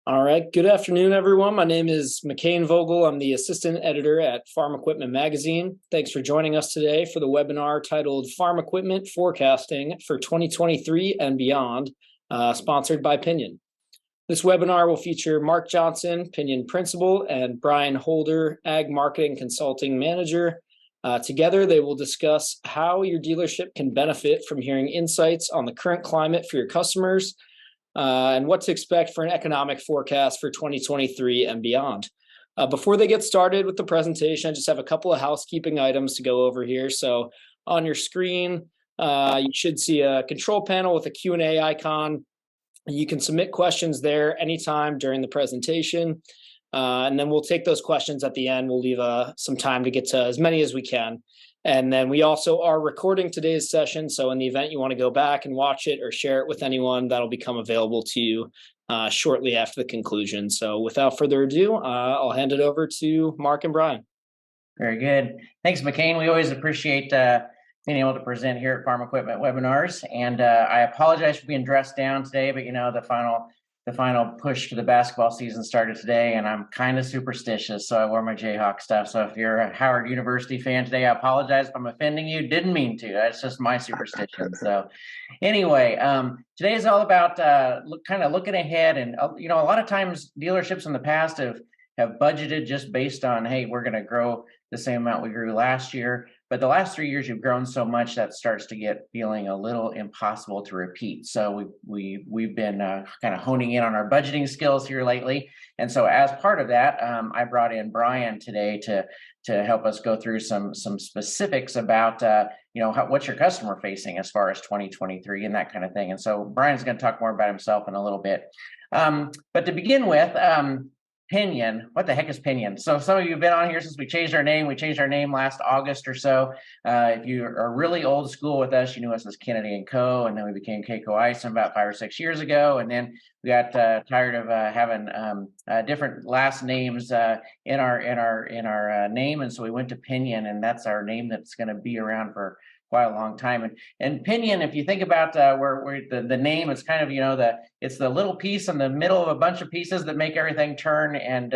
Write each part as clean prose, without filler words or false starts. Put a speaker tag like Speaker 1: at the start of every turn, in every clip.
Speaker 1: All right. Good afternoon, everyone. My name is McCain Vogel. I'm the assistant editor at Farm Equipment Magazine. Thanks for joining us today for the webinar titled Farm Equipment Forecasting for 2023 and Beyond, sponsored by Pinion. This webinar will feature Mark Johnson, Pinion Principal, and Brian Holder, Ag Marketing Consulting Manager. Together, they will discuss how your dealership can benefit from hearing insights on the current climate for your customers, and what to expect for an economic forecast for 2023 and beyond. Before they get started with the presentation, I just have a couple of housekeeping items to go over here. So on your screen, you should see a control panel with a Q&A icon. You can submit questions there anytime during the presentation, and then we'll take those questions at the end. We'll leave some time to get to as many as we can. And then we also are recording today's session. So in the event you want to go back and watch it or share it with anyone, that'll become available to you shortly after the conclusion. So without further ado, I'll hand it over to Mark and Brian.
Speaker 2: Very good. Thanks, McCain. We always appreciate being able to present here at Farm Equipment Webinars. And I apologize for being dressed down today, but the final push to the basketball season started today, and I'm kind of superstitious, so I wore my Jayhawk stuff. So if you're a Howard University fan today, I apologize if I'm offending you. Didn't mean to. That's just my superstition. So anyway, today is all about kind of looking ahead. And a lot of times dealerships in the past have budgeted just based on, hey, we're going to grow the same amount we grew last year. But the last 3 years, you've grown so much that starts to get feeling a little impossible to repeat. So we've been kind of honing in on our budgeting skills here lately. And so as part of that, I brought in Brian today to help us go through some specifics about what's your customer facing as far as 2023 and that kind of thing. And so Brian's going to talk more about himself in a little bit. But to begin with, Pinion. What the heck is Pinion? So some of you have been on here since we changed our name. We changed our name last August or so. If you are really old school with us, you knew us as Kennedy & Co. And then we became Keiko Ison about 5 or 6 years ago. And then we got tired of having different last names in our name. And so we went to Pinion, and that's our name that's going to be around for quite a long time. And Pinion, if you think about where the name, it's kind of it's the little piece in the middle of a bunch of pieces that make everything turn, and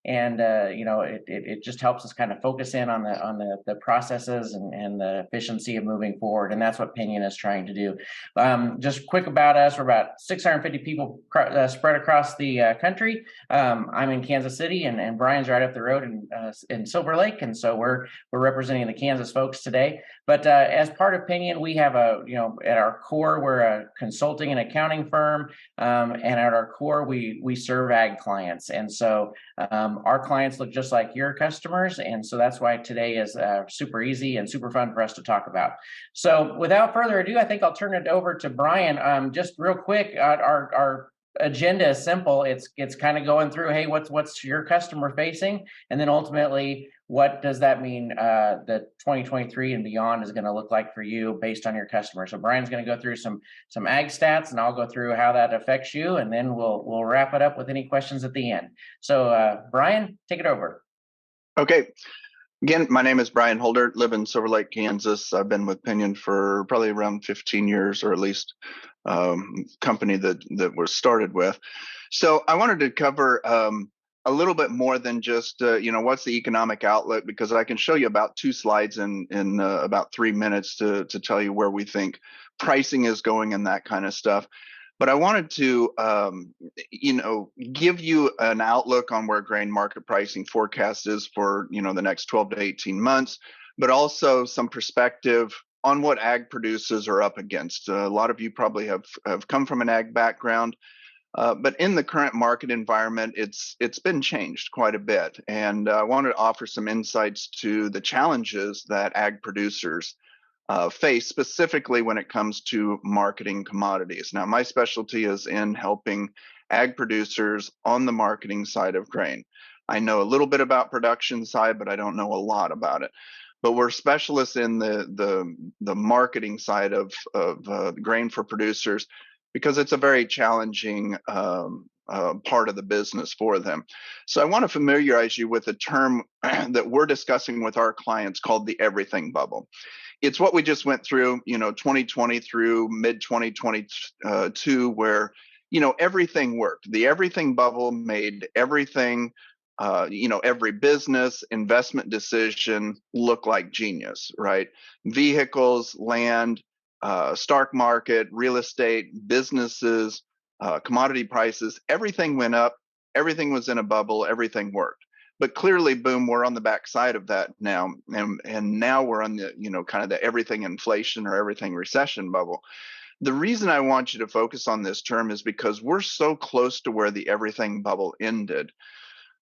Speaker 2: it just helps us kind of focus in on the processes and the efficiency of moving forward. And that's what Pinion is trying to do. Just quick about us: we're about 650 people spread across the country. I'm in Kansas City, and Brian's right up the road in Silver Lake, and so we're representing the Kansas folks today. But as part of Pinion, we have at our core, we're a consulting and accounting firm, and at our core, we serve ag clients. And so our clients look just like your customers, and so that's why today is super easy and super fun for us to talk about. So without further ado, I think I'll turn it over to Brian. Just real quick, our agenda is simple. It's kind of going through, hey, what's your customer facing, and then ultimately, what does that mean that 2023 and beyond is going to look like for you based on your customers? So Brian's going to go through some ag stats, and I'll go through how that affects you, and then we'll wrap it up with any questions at the end. So Brian, take it over.
Speaker 3: Okay. Again, my name is Brian Holder, live in Silver Lake, Kansas. I've been with Pinion for probably around 15 years, or at least company that was started with. So I wanted to cover a little bit more than just what's the economic outlook, because I can show you about 2 slides in about 3 minutes to tell you where we think pricing is going and that kind of stuff. But I wanted to give you an outlook on where grain market pricing forecast is for the next 12 to 18 months, but also some perspective on what ag producers are up against. A lot of you probably have come from an ag background. But in the current market environment, it's been changed quite a bit. And I wanted to offer some insights to the challenges that ag producers face, specifically when it comes to marketing commodities. Now, my specialty is in helping ag producers on the marketing side of grain. I know a little bit about production side, but I don't know a lot about it. But we're specialists in the marketing side of grain for producers, because it's a very challenging part of the business for them. So I want to familiarize you with a term that we're discussing with our clients called the everything bubble. It's what we just went through, 2020 through mid 2022, where everything worked. The everything bubble made everything, every business investment decision look like genius, right? Vehicles, land, stock market, real estate, businesses, commodity prices, everything went up. Everything was in a bubble. Everything worked. But clearly, boom, we're on the backside of that now, and now we're on the kind of the everything inflation or everything recession bubble. The reason I want you to focus on this term is because we're so close to where the everything bubble ended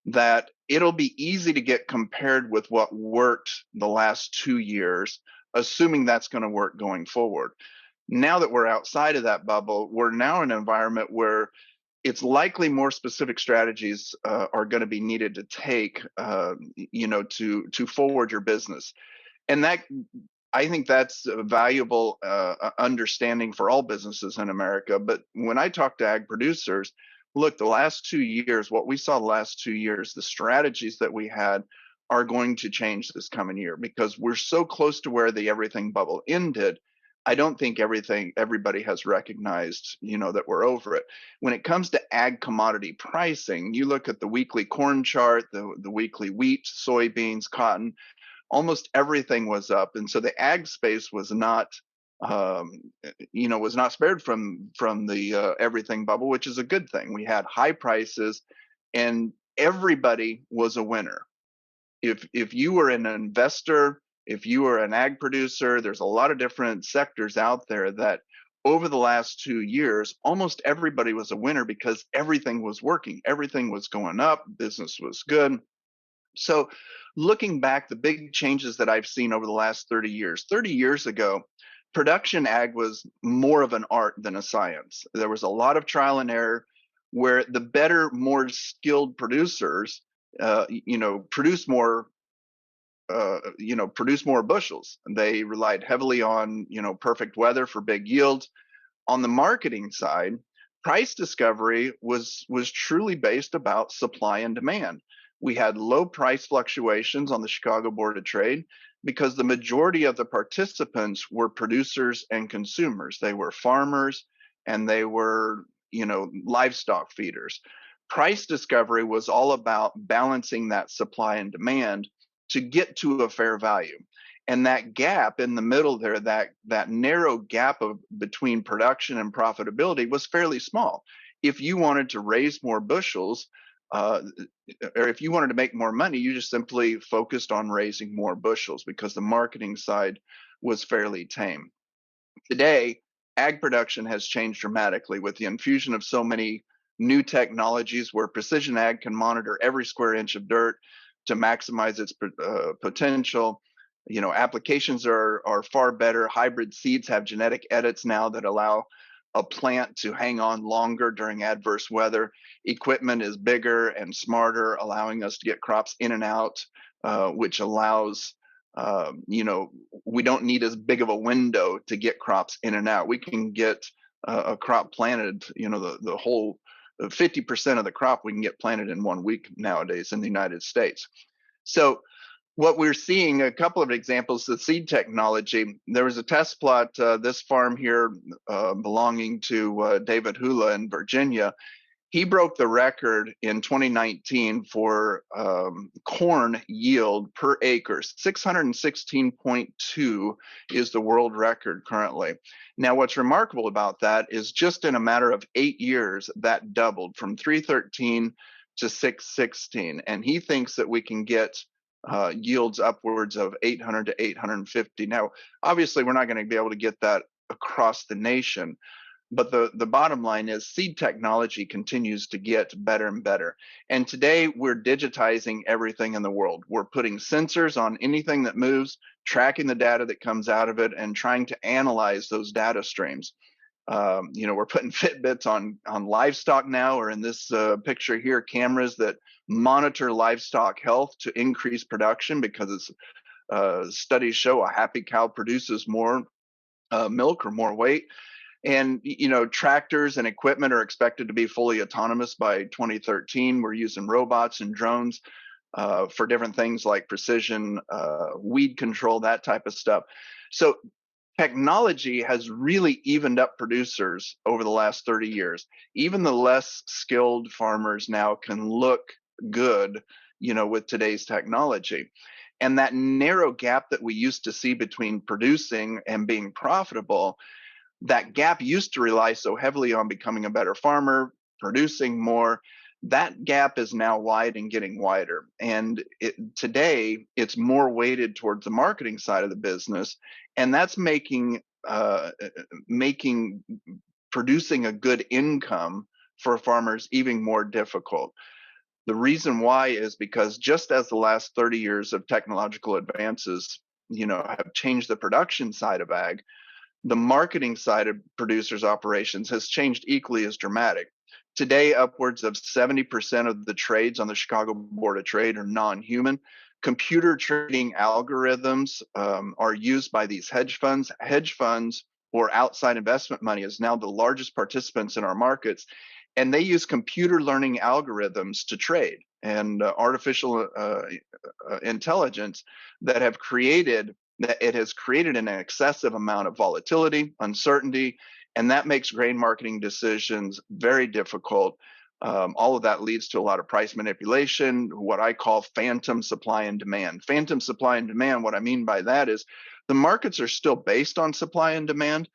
Speaker 3: that it'll be easy to get compared with what worked the last 2 years, assuming that's going to work going forward. Now that we're outside of that bubble, we're now in an environment where it's likely more specific strategies are going to be needed to take, to forward your business. And that, I think that's a valuable understanding for all businesses in America. But when I talk to ag producers, look, the last 2 years, what we saw the last 2 years, the strategies that we had are going to change this coming year because we're so close to where the everything bubble ended. I don't think everybody has recognized, that we're over it. When it comes to ag commodity pricing, you look at the weekly corn chart, the weekly wheat, soybeans, cotton, almost everything was up. And so the ag space was not, was not spared from the everything bubble, which is a good thing. We had high prices and everybody was a winner. If you were an investor, if you were an ag producer, there's a lot of different sectors out there that over the last 2 years, almost everybody was a winner because everything was working. Everything was going up. Business was good. So looking back, the big changes that I've seen over the last 30 years ago, production ag was more of an art than a science. There was a lot of trial and error where the better, more skilled producers, produce more produce more bushels. They relied heavily on, perfect weather for big yields. On the marketing side, price discovery was truly based about supply and demand. We had low price fluctuations on the Chicago Board of Trade because the majority of the participants were producers and consumers. They were farmers and they were, livestock feeders. Price discovery was all about balancing that supply and demand to get to a fair value. And that gap in the middle there, that narrow gap between production and profitability was fairly small. If you wanted to raise more bushels, or if you wanted to make more money, you just simply focused on raising more bushels because the marketing side was fairly tame. Today, ag production has changed dramatically with the infusion of so many new technologies where precision ag can monitor every square inch of dirt to maximize its potential. Applications are far better. Hybrid seeds have genetic edits now that allow a plant to hang on longer during adverse weather. Equipment is bigger and smarter, allowing us to get crops in and out, which allows, we don't need as big of a window to get crops in and out. We can get a crop planted, the whole 50% of the crop we can get planted in 1 week nowadays in the United States. So what we're seeing, a couple of examples, the seed technology. There was a test plot, this farm here belonging to David Hula in Virginia. He broke the record in 2019 for corn yield per acre. 616.2 is the world record currently. Now, what's remarkable about that is just in a matter of 8 years, that doubled from 313 to 616. And he thinks that we can get yields upwards of 800 to 850. Now, obviously, we're not going to be able to get that across the nation. But the bottom line is seed technology continues to get better and better. And today we're digitizing everything in the world. We're putting sensors on anything that moves, tracking the data that comes out of it, and trying to analyze those data streams. We're putting Fitbits on livestock now, or in this picture here, cameras that monitor livestock health to increase production because studies show a happy cow produces more milk or more weight. And, tractors and equipment are expected to be fully autonomous by 2013. We're using robots and drones for different things like precision weed control, that type of stuff. So Technology has really evened up producers over the last 30 years. Even the less skilled farmers now can look good, with today's technology. And that narrow gap that we used to see between producing and being profitable, that gap used to rely so heavily on becoming a better farmer, producing more. That gap is now wide and getting wider. And today, it's more weighted towards the marketing side of the business, and that's making producing a good income for farmers even more difficult. The reason why is because just as the last 30 years of technological advances, have changed the production side of ag, the marketing side of producers' operations has changed equally as dramatic. Today, upwards of 70% of the trades on the Chicago Board of Trade are non-human. Computer trading algorithms are used by these hedge funds. Hedge funds or outside investment money is now the largest participants in our markets, and they use computer learning algorithms to trade and artificial intelligence that it has created an excessive amount of volatility, uncertainty, and that makes grain marketing decisions very difficult. All of that leads to a lot of price manipulation, what I call phantom supply and demand. Phantom supply and demand, what I mean by that is the markets are still based on supply and demand,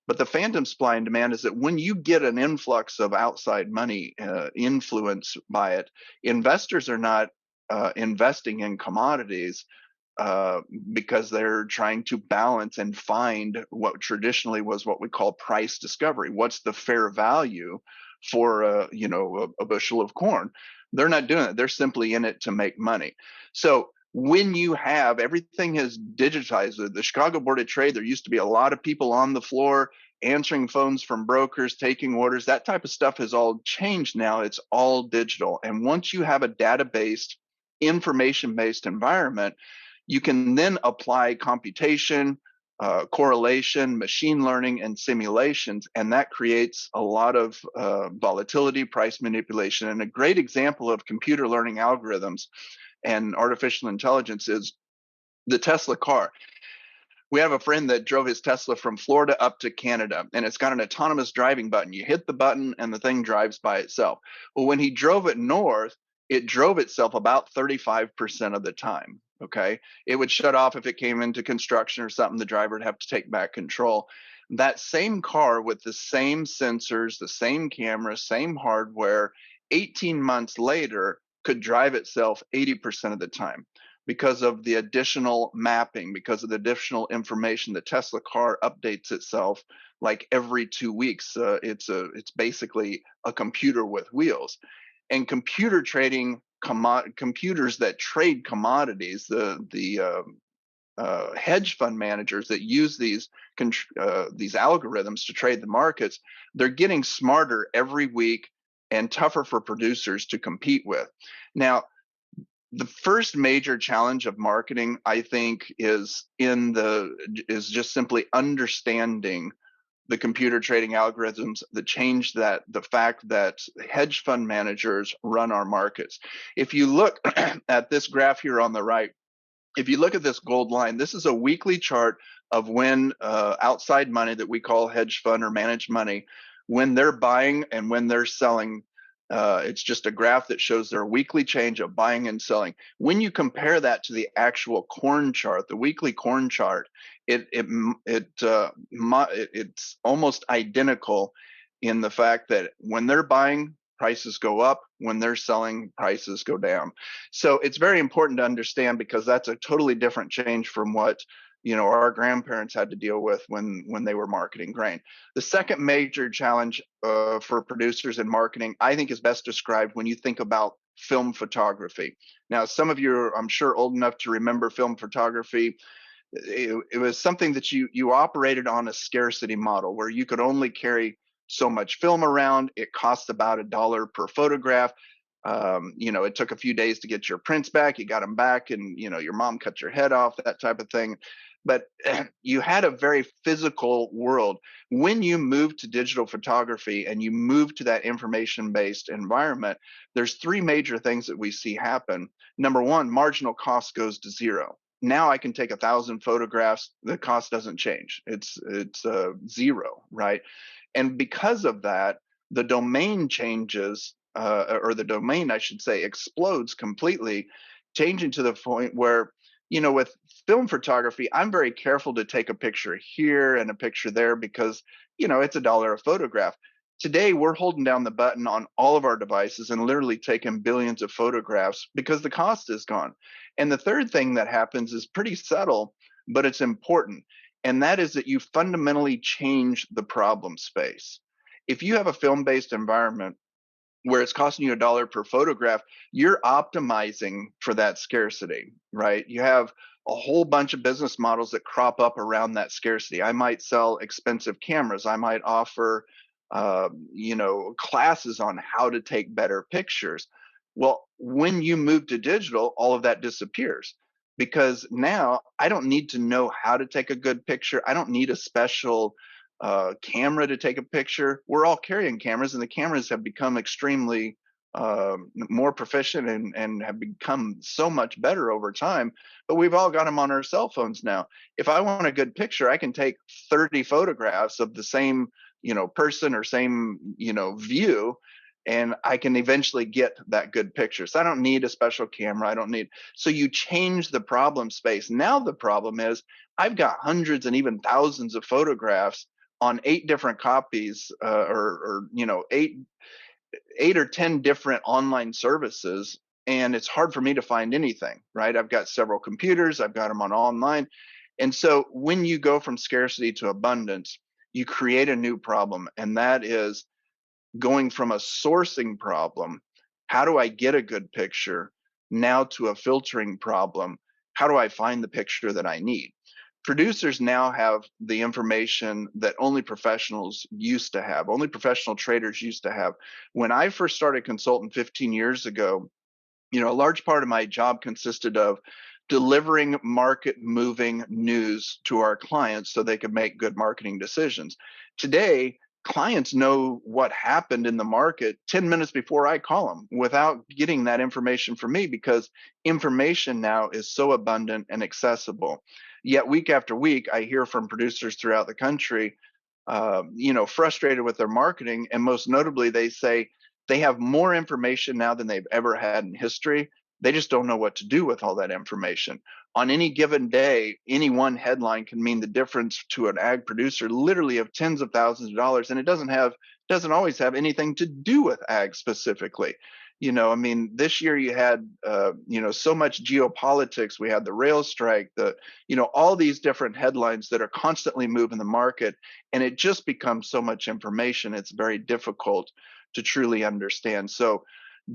Speaker 3: but the phantom supply and demand is that when you get an influx of outside money influenced by it, investors are not investing in commodities because they're trying to balance and find what traditionally was what we call price discovery. What's the fair value for a bushel of corn? They're not doing it. They're simply in it to make money. So when you have everything is digitized, the Chicago Board of Trade, there used to be a lot of people on the floor answering phones from brokers, taking orders. That type of stuff has all changed now. It's all digital. And once you have a data-based, information-based environment, you can then apply computation, correlation, machine learning, and simulations, and that creates a lot of volatility, price manipulation. And a great example of computer learning algorithms and artificial intelligence is the Tesla car. We have a friend that drove his Tesla from Florida up to Canada, and it's got an autonomous driving button. You hit the button and the thing drives by itself. Well, when he drove it north, it drove itself about 35% of the time. Okay. It would shut off if it came into construction or something. The driver would have to take back control. That same car with the same sensors, the same camera, same hardware, 18 months later could drive itself 80% of the time because of the additional mapping, because of the additional information. The Tesla car updates itself like every 2 weeks. It's basically a computer with wheels. And computer trading, computers that trade commodities, the hedge fund managers that use these algorithms to trade the markets, they're getting smarter every week and tougher for producers to compete with. Now, the first major challenge of marketing, I think, is just simply understanding the computer trading algorithms, the fact that hedge fund managers run our markets. If you look at this graph here on the right, if you look at this gold line, this is a weekly chart of when outside money that we call hedge fund or managed money, when they're buying and when they're selling. It's just a graph that shows their weekly change of buying and selling. When you compare that to the actual corn chart, the weekly corn chart, it's almost identical in the fact that when they're buying, prices go up. When they're selling, prices go down. So it's very important to understand, because that's a totally different change from what our grandparents had to deal with when they were marketing grain. The second major challenge for producers in marketing, I think, is best described when you think about film photography. Now, some of you are, I'm sure, old enough to remember film photography. It was something that you operated on a scarcity model where you could only carry so much film around. It cost about $1 per photograph. It took a few days to get your prints back. You got them back, and your mom cut your head off, that type of thing. But you had a very physical world. When you move to digital photography and you move to that information-based environment, there's three major things that we see happen. Number one, marginal cost goes to zero. now I can take 1,000 photographs. The cost doesn't change. It's zero, right? And because of that, the domain changes, or the domain, I should say, explodes completely, changing to the point where, with film photography, I'm very careful to take a picture here and a picture there because, it's $1 a photograph. Today, we're holding down the button on all of our devices and literally taking billions of photographs because the cost is gone. And the third thing that happens is pretty subtle, but it's important. And that is that you fundamentally change the problem space. If you have a film-based environment where it's costing you $1 per photograph, you're optimizing for that scarcity, right? You have a whole bunch of business models that crop up around that scarcity. I might sell expensive cameras. I might offer, classes on how to take better pictures. Well, when you move to digital, all of that disappears because now I don't need to know how to take a good picture. I don't need a special camera to take a picture. We're all carrying cameras, and the cameras have become extremely more proficient and have become so much better over time. But we've all got them on our cell phones now. If I want a good picture, I can take 30 photographs of the same, person or same, view, and I can eventually get that good picture. So I don't need a special camera. I don't need. So you change the problem space. Now the problem is I've got hundreds and even thousands of photographs on 8 different copies, or eight or 10 different online services, and it's hard for me to find anything, right? I've got several computers, I've got them on online. And so when you go from scarcity to abundance, you create a new problem, and that is going from a sourcing problem, how do I get a good picture, now to a filtering problem, how do I find the picture that I need? Producers now have the information that only professionals used to have, only professional traders used to have. When I first started consulting 15 years ago, a large part of my job consisted of delivering market moving news to our clients so they could make good marketing decisions. Today, clients know what happened in the market 10 minutes before I call them without getting that information from me, because information now is so abundant and accessible. Yet week after week, I hear from producers throughout the country, frustrated with their marketing. And most notably, they say they have more information now than they've ever had in history. They just don't know what to do with all that information. On any given day, any one headline can mean the difference to an ag producer literally of tens of thousands of dollars. And it doesn't always have anything to do with ag specifically. This year you had, so much geopolitics. We had the rail strike, all these different headlines that are constantly moving the market. And it just becomes so much information. It's very difficult to truly understand. So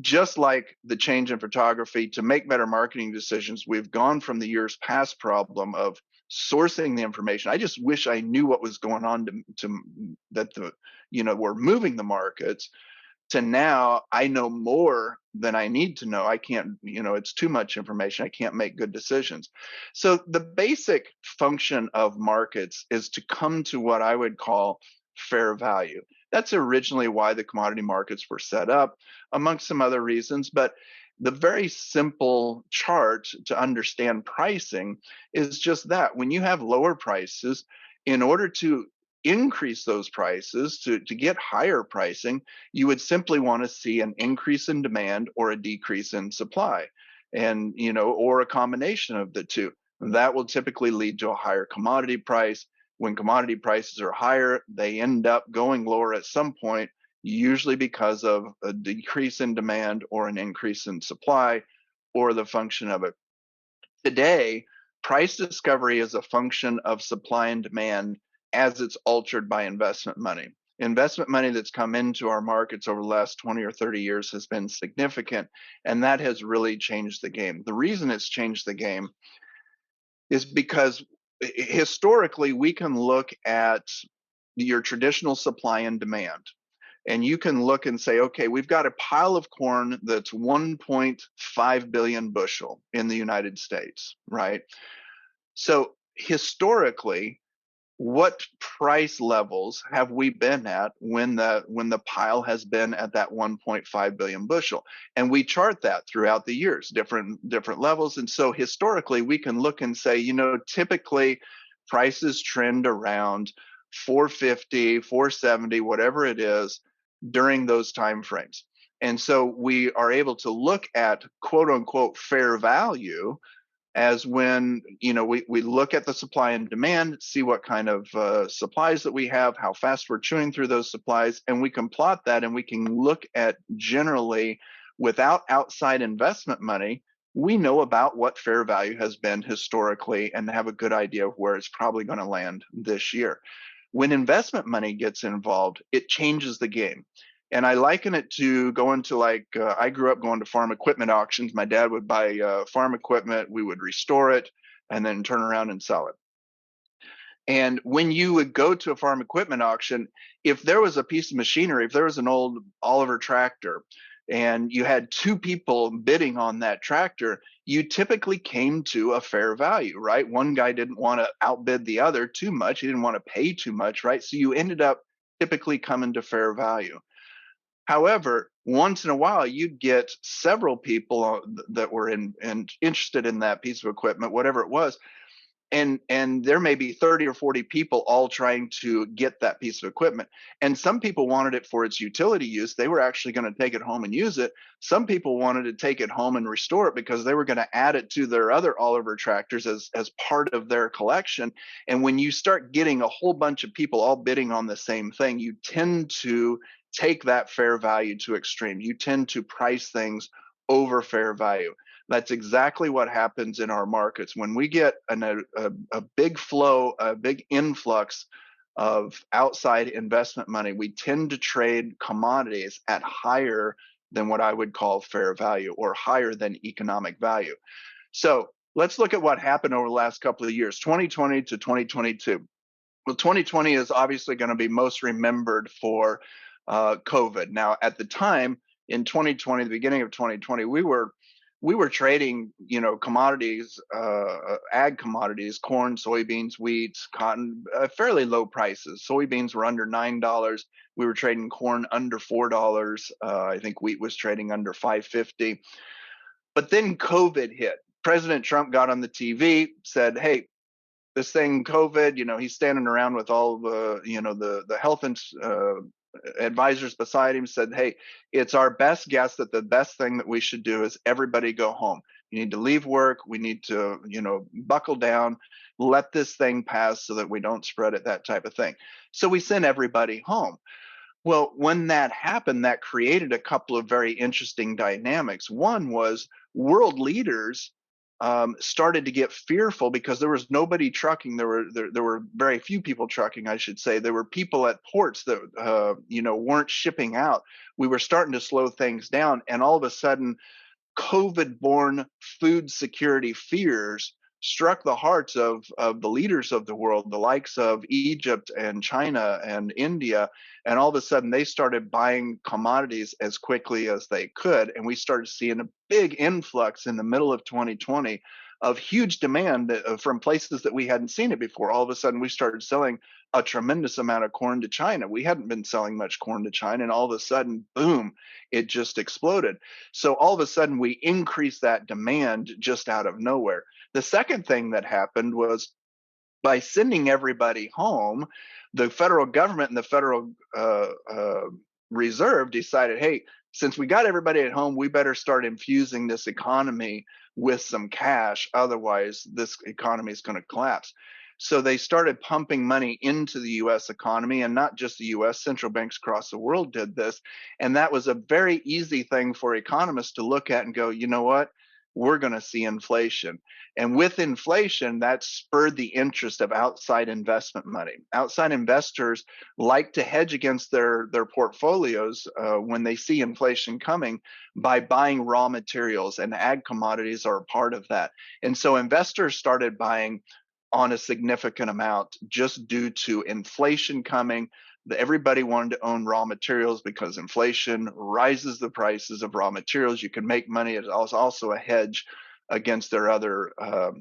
Speaker 3: just like the change in photography, to make better marketing decisions, we've gone from the years past problem of sourcing the information. I just wish I knew what was going on we're moving the markets, to now I know more than I need to know. I can't, it's too much information. I can't make good decisions. So the basic function of markets is to come to what I would call fair value. That's originally why the commodity markets were set up, amongst some other reasons. But the very simple chart to understand pricing is just that. When you have lower prices, in order to increase those prices, to get higher pricing, you would simply want to see an increase in demand or a decrease in supply, and or a combination of the two. That will typically lead to a higher commodity price. When commodity prices are higher, they end up going lower at some point, usually because of a decrease in demand or an increase in supply, or the function of it. Today, price discovery is a function of supply and demand as it's altered by investment money. Investment money that's come into our markets over the last 20 or 30 years has been significant, and that has really changed the game. The reason it's changed the game is because historically we can look at your traditional supply and demand, and you can look and say, okay, we've got a pile of corn that's 1.5 billion bushel in the United States, right? So historically, what price levels have we been at when the pile has been at that 1.5 billion bushel? And we chart that throughout the years, different levels. And so historically, we can look and say, typically prices trend around 450, 470, whatever it is during those time frames. And so we are able to look at quote unquote fair value as when we look at the supply and demand, see what kind of supplies that we have, how fast we're chewing through those supplies, and we can plot that, and we can look at generally without outside investment money, we know about what fair value has been historically and have a good idea of where it's probably going to land this year. When investment money gets involved, it changes the game. And I liken it to going to I grew up going to farm equipment auctions. My dad would buy farm equipment, we would restore it, and then turn around and sell it. And when you would go to a farm equipment auction, if there was a piece of machinery, if there was an old Oliver tractor, and you had two people bidding on that tractor, you typically came to a fair value, right? One guy didn't want to outbid the other too much. He didn't want to pay too much, right? So you ended up typically coming to fair value. However, once in a while, you'd get several people that were interested in that piece of equipment, whatever it was, and there may be 30 or 40 people all trying to get that piece of equipment. And some people wanted it for its utility use. They were actually going to take it home and use it. Some people wanted to take it home and restore it because they were going to add it to their other Oliver tractors as part of their collection. And when you start getting a whole bunch of people all bidding on the same thing, you tend to take that fair value to extreme. You tend to price things over fair value. That's exactly what happens in our markets. When we get a big flow, a big influx of outside investment money, we tend to trade commodities at higher than what I would call fair value, or higher than economic value. So let's look at what happened over the last couple of years, 2020 to 2022. Well, 2020 is obviously going to be most remembered for COVID. Now, at the time in 2020, the beginning of 2020, we were trading, commodities, ag commodities, corn, soybeans, wheat, cotton, fairly low prices. Soybeans were under $9. We were trading corn under $4. I think wheat was trading under $5.50. But then COVID hit. President Trump got on the TV, said, "Hey, this thing COVID, he's standing around with all the, the health advisors beside him, said, hey, it's our best guess that the best thing that we should do is everybody go home. You need to leave work. We need to, buckle down, let this thing pass so that we don't spread it, that type of thing." So we sent everybody home. Well, when that happened, that created a couple of very interesting dynamics. One was world leaders started to get fearful because there was nobody trucking. There were very few people trucking, I should say. There were people at ports that weren't shipping out. We were starting to slow things down, and all of a sudden, COVID-borne food security fears struck the hearts of the leaders of the world, the likes of Egypt and China and India. And all of a sudden, they started buying commodities as quickly as they could. And we started seeing a big influx in the middle of 2020 of huge demand from places that we hadn't seen it before. All of a sudden, we started selling a tremendous amount of corn to China. We hadn't been selling much corn to China, and all of a sudden, boom, it just exploded. So all of a sudden, we increased that demand just out of nowhere. The second thing that happened was, by sending everybody home, the federal government and the Federal Reserve decided, hey, since we got everybody at home, we better start infusing this economy with some cash. Otherwise, this economy is going to collapse. So they started pumping money into the U.S. economy, and not just the U.S. Central banks across the world did this. And that was a very easy thing for economists to look at and go, you know what? We're going to see inflation. And with inflation, that spurred the interest of outside investment money. Outside investors like to hedge against their portfolios when they see inflation coming by buying raw materials, and ag commodities are a part of that. And so investors started buying on a significant amount just due to inflation coming. Everybody wanted to own raw materials because inflation rises the prices of raw materials. You can make money. It's also a hedge against their other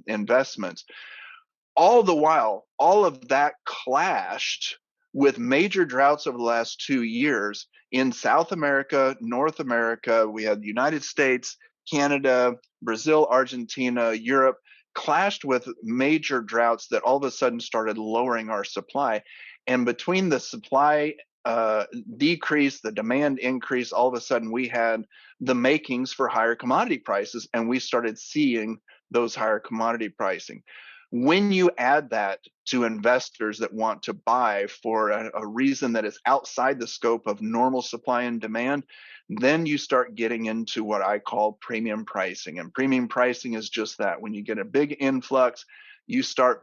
Speaker 3: investments. All the while, all of that clashed with major droughts over the last 2 years in South America, North America. We had the United States, Canada, Brazil, Argentina, Europe, clashed with major droughts that all of a sudden started lowering our supply. And between the supply decrease, the demand increase, all of a sudden we had the makings for higher commodity prices, and we started seeing those higher commodity pricing. When you add that to investors that want to buy for a reason that is outside the scope of normal supply and demand, then you start getting into what I call premium pricing. And premium pricing is just that. When you get a big influx, you start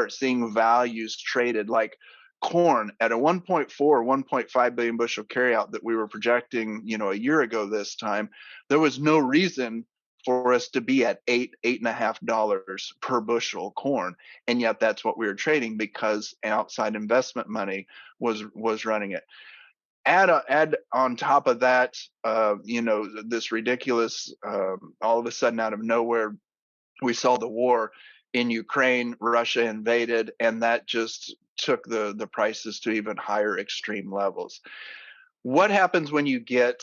Speaker 3: seeing values traded like corn at a 1.4, 1.5 billion bushel carryout that we were projecting, a year ago this time. There was no reason for us to be at $8.50 per bushel corn, and yet that's what we were trading because outside investment money was running it. Add on top of that, this ridiculous, all of a sudden out of nowhere, we saw the war in Ukraine. Russia invaded, and that just took the prices to even higher extreme levels. What happens when you get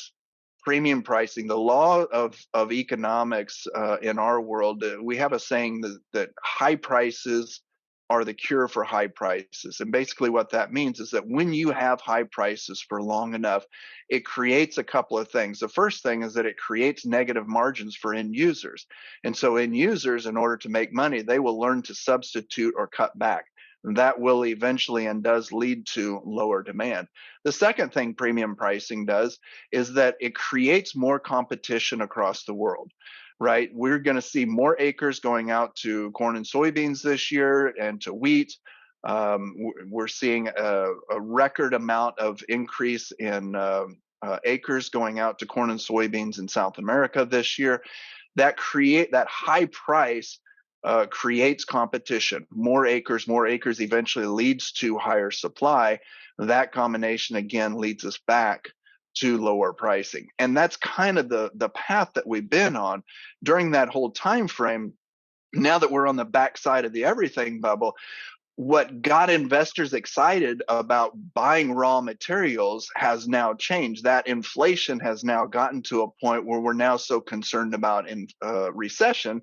Speaker 3: premium pricing? The law of economics in our world, we have a saying that high prices are the cure for high prices. And basically what that means is that when you have high prices for long enough, it creates a couple of things. The first thing is that it creates negative margins for end users. And so end users, in order to make money, they will learn to substitute or cut back. That will eventually and does lead to lower demand. The second thing premium pricing does is that it creates more competition across the world, right? We're going to see more acres going out to corn and soybeans this year and to wheat. We're seeing a record amount of increase in acres going out to corn and soybeans in South America this year. That high price creates competition. More acres eventually leads to higher supply. That combination again leads us back to lower pricing. And that's kind of the path that we've been on during that whole time frame. Now that we're on the backside of the everything bubble, what got investors excited about buying raw materials has now changed. That inflation has now gotten to a point where we're now so concerned about recession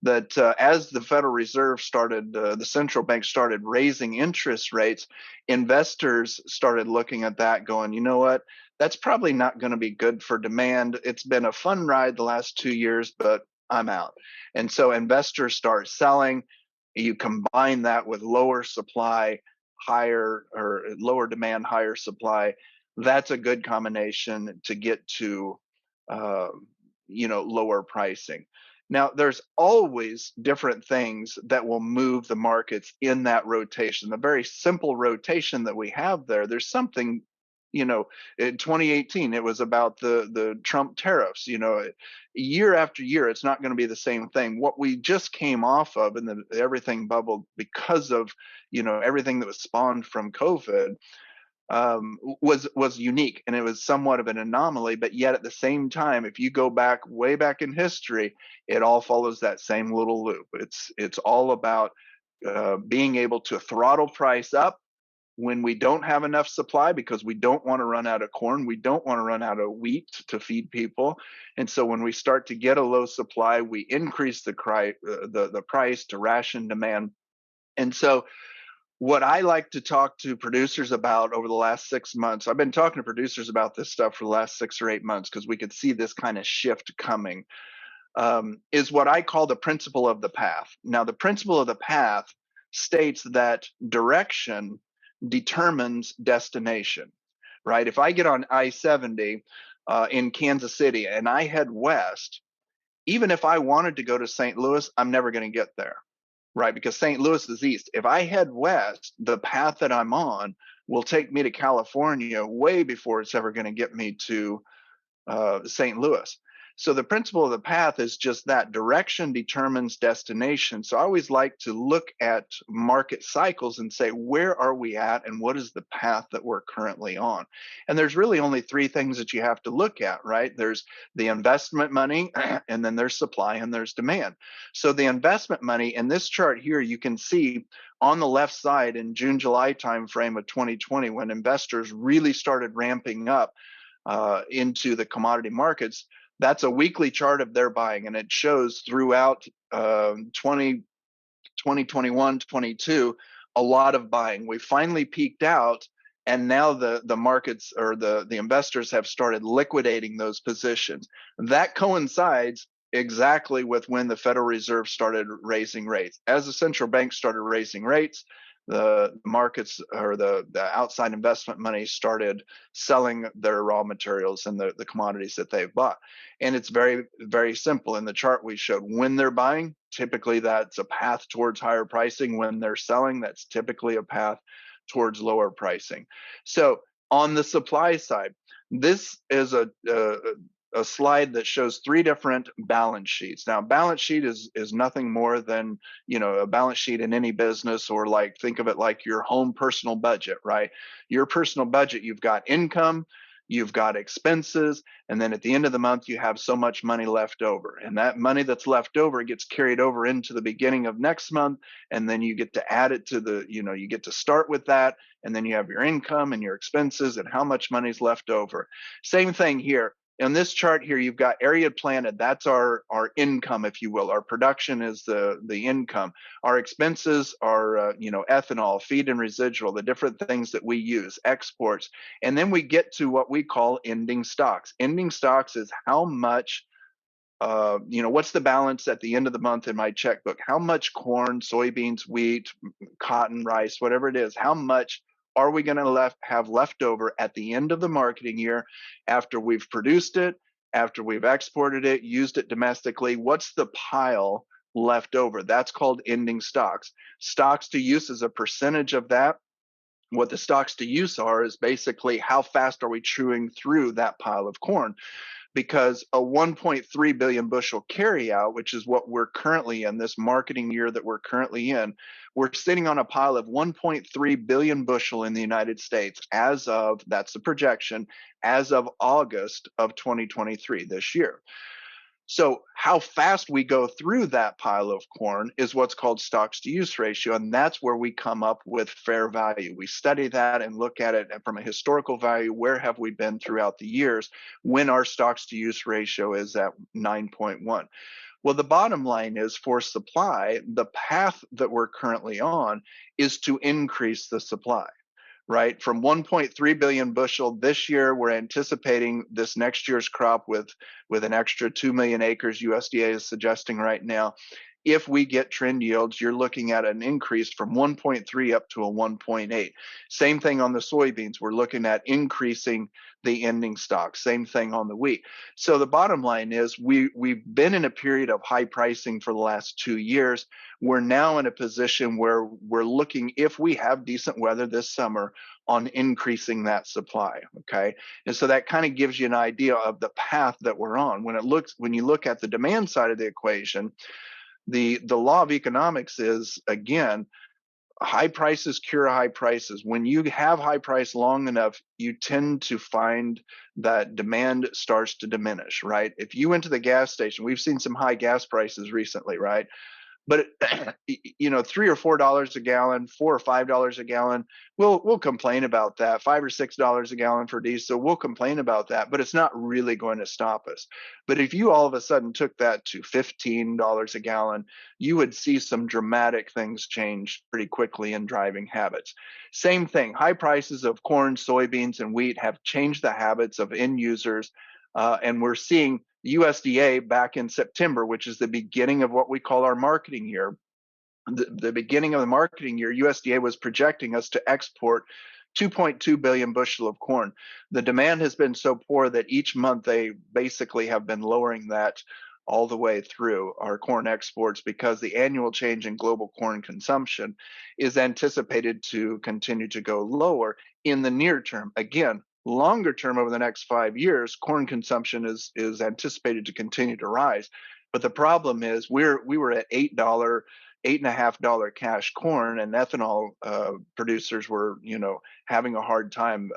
Speaker 3: that as the Federal Reserve the central bank started raising interest rates, investors started looking at that going, you know what, that's probably not going to be good for demand. It's been a fun ride the last 2 years, but I'm out. And so investors start selling. You combine that with lower supply, lower demand, higher supply. That's a good combination to get to, lower pricing. Now, there's always different things that will move the markets in that rotation. The very simple rotation that we have there's something, in 2018, it was about the Trump tariffs. Year after year, it's not going to be the same thing. What we just came off of in the everything bubble because of, everything that was spawned from COVID, was unique, and it was somewhat of an anomaly. But yet at the same time, if you go way back in history, it all follows that same little loop. It's all about being able to throttle price up when we don't have enough supply, because we don't want to run out of corn, we don't want to run out of wheat to feed people. And so when we start to get a low supply, we increase the price to ration demand. And so what I like to talk to producers about over the last 6 months, I've been talking to producers about this stuff for the last 6 or 8 months because we could see this kind of shift coming, is what I call the principle of the path. Now, the principle of the path states that direction determines destination, right? If I get on I-70 in Kansas City and I head west, even if I wanted to go to St. Louis, I'm never going to get there. Right, because St. Louis is east. If I head west, the path that I'm on will take me to California way before it's ever going to get me to St. Louis. So the principle of the path is just that direction determines destination. So I always like to look at market cycles and say, where are we at and what is the path that we're currently on? And there's really only three things that you have to look at, right? There's the investment money, and then there's supply and there's demand. So the investment money in this chart here, you can see on the left side in June, July timeframe of 2020, when investors really started ramping up into the commodity markets, that's a weekly chart of their buying, and it shows throughout 2021, 22, a lot of buying. We finally peaked out, and now the markets or the investors have started liquidating those positions. That coincides exactly with when the Federal Reserve started raising rates. As the central bank started raising rates, the markets or the outside investment money started selling their raw materials and the commodities that they've bought. And it's very, very simple. In the chart we showed, when they're buying, typically that's a path towards higher pricing. When they're selling, that's typically a path towards lower pricing. So on the supply side, this is a slide that shows three different balance sheets. Now, balance sheet is nothing more than, a balance sheet in any business, or like, think of it like your home personal budget, right? Your personal budget, you've got income, you've got expenses, and then at the end of the month, you have so much money left over. And that money that's left over gets carried over into the beginning of next month, and then you get to add it to the, you get to start with that, and then you have your income and your expenses and how much money's left over. Same thing here. In this chart here, you've got area planted. That's our income, if you will. Our production is the income. Our expenses are, ethanol, feed and residual, the different things that we use, exports. And then we get to what we call ending stocks. Ending stocks is how much, what's the balance at the end of the month in my checkbook? How much corn, soybeans, wheat, cotton, rice, whatever it is, how much are we going to have left over at the end of the marketing year after we've produced it, after we've exported it, used it domestically? What's the pile left over? That's called ending stocks. Stocks to use is a percentage of that. What the stocks to use are is basically how fast are we chewing through that pile of corn. Because a 1.3 billion bushel carryout, which is what we're currently in, this marketing year that we're currently in, we're sitting on a pile of 1.3 billion bushel in the United States as of, that's the projection, as of August of 2023, this year. So how fast we go through that pile of corn is what's called stocks to use ratio. And that's where we come up with fair value. We study that and look at it from a historical value. Where have we been throughout the years when our stocks to use ratio is at 9.1? Well, the bottom line is, for supply, the path that we're currently on is to increase the supply. Right? From 1.3 billion bushel this year, we're anticipating this next year's crop with an extra 2 million acres USDA is suggesting right now. If we get trend yields, you're looking at an increase from 1.3 up to a 1.8. Same thing on the soybeans. We're looking at increasing the ending stock. Same thing on the wheat. So the bottom line is we've been in a period of high pricing for the last 2 years. We're now in a position where we're looking, if we have decent weather this summer, on increasing that supply. Okay. And so that kind of gives you an idea of the path that we're on. When you look at the demand side of the equation, the law of economics is, again, high prices cure high prices. When you have high price long enough, you tend to find that demand starts to diminish, right? If you went to the gas station, we've seen some high gas prices recently, right? But $3 or $4 a gallon, $4 or $5 a gallon, we'll complain about that. $5 or $6 a gallon for diesel, we'll complain about that, but it's not really going to stop us. But if you all of a sudden took that to $15 a gallon, you would see some dramatic things change pretty quickly in driving habits. Same thing, high prices of corn, soybeans, and wheat have changed the habits of end users, and we're seeing USDA back in September, which is the beginning of what we call our marketing year. The beginning of the marketing year, USDA was projecting us to export 2.2 billion bushel of corn. The demand has been so poor that each month they basically have been lowering that all the way through our corn exports, because the annual change in global corn consumption is anticipated to continue to go lower in the near term. Again, Longer term, over the next 5 years, corn consumption is anticipated to continue to rise. But the problem is we were at $8, $8.50 cash corn, and ethanol producers were, having a hard time,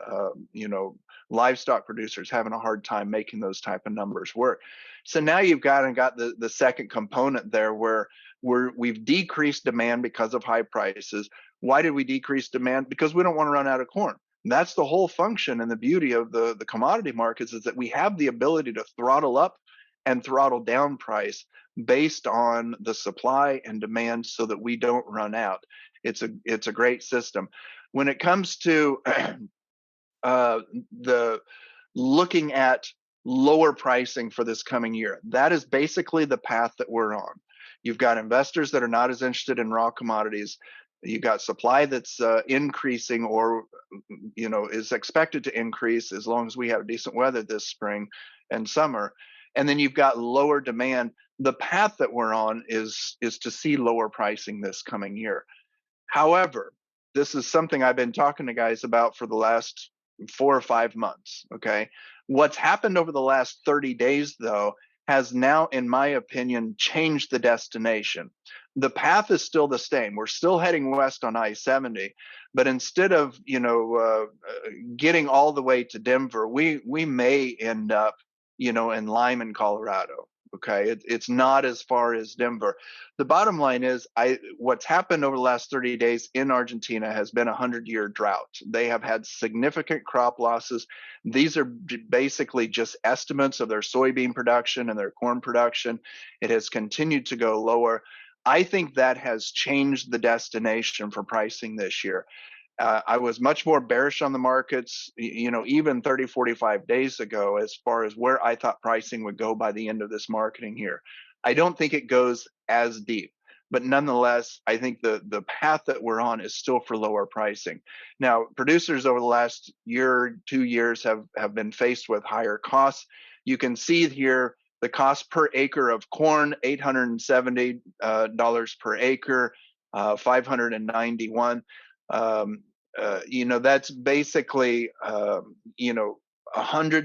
Speaker 3: livestock producers having a hard time making those type of numbers work. So now you've got the second component there where we've decreased demand because of high prices. Why did we decrease demand? Because we don't want to run out of corn. And that's the whole function and the beauty of the commodity markets, is that we have the ability to throttle up and throttle down price based on the supply and demand so that we don't run out. It's a great system. When it comes to the looking at lower pricing for this coming year, that is basically the path that we're on. You've got investors that are not as interested in raw commodities. You've got supply that's increasing, or is expected to increase as long as we have decent weather this spring and summer. And then you've got lower demand. The path that we're on is to see lower pricing this coming year. However, this is something I've been talking to guys about for the last 4 or 5 months. Okay, what's happened over the last 30 days, though, has now, in my opinion, changed the destination. The path is still the same. We're still heading west on I-70, but instead of getting all the way to Denver, we may end up in Lyman, Colorado. Okay, it's not as far as Denver. The bottom line is, what's happened over the last 30 days in Argentina has been a 100-year drought. They have had significant crop losses. These are basically just estimates of their soybean production and their corn production. It has continued to go lower. I think that has changed the destination for pricing this year. I was much more bearish on the markets, even 30, 45 days ago, as far as where I thought pricing would go by the end of this marketing year. I don't think it goes as deep, but nonetheless, I think the path that we're on is still for lower pricing. Now, producers over the last year, 2 years have been faced with higher costs. You can see here the cost per acre of corn, $870 per acre, 591. That's basically, $100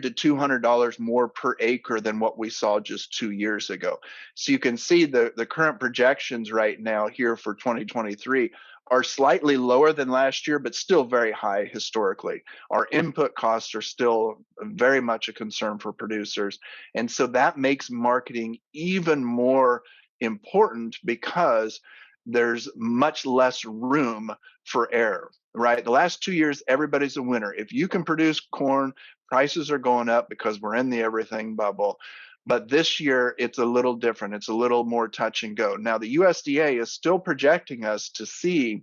Speaker 3: to $200 more per acre than what we saw just 2 years ago. So you can see the current projections right now here for 2023 are slightly lower than last year, but still very high historically. Our input costs are still very much a concern for producers. And so that makes marketing even more important, because there's much less room for error, right? The last 2 years, everybody's a winner. If you can produce corn, prices are going up because we're in the everything bubble. But this year, it's a little different. It's a little more touch and go. Now, the USDA is still projecting us to see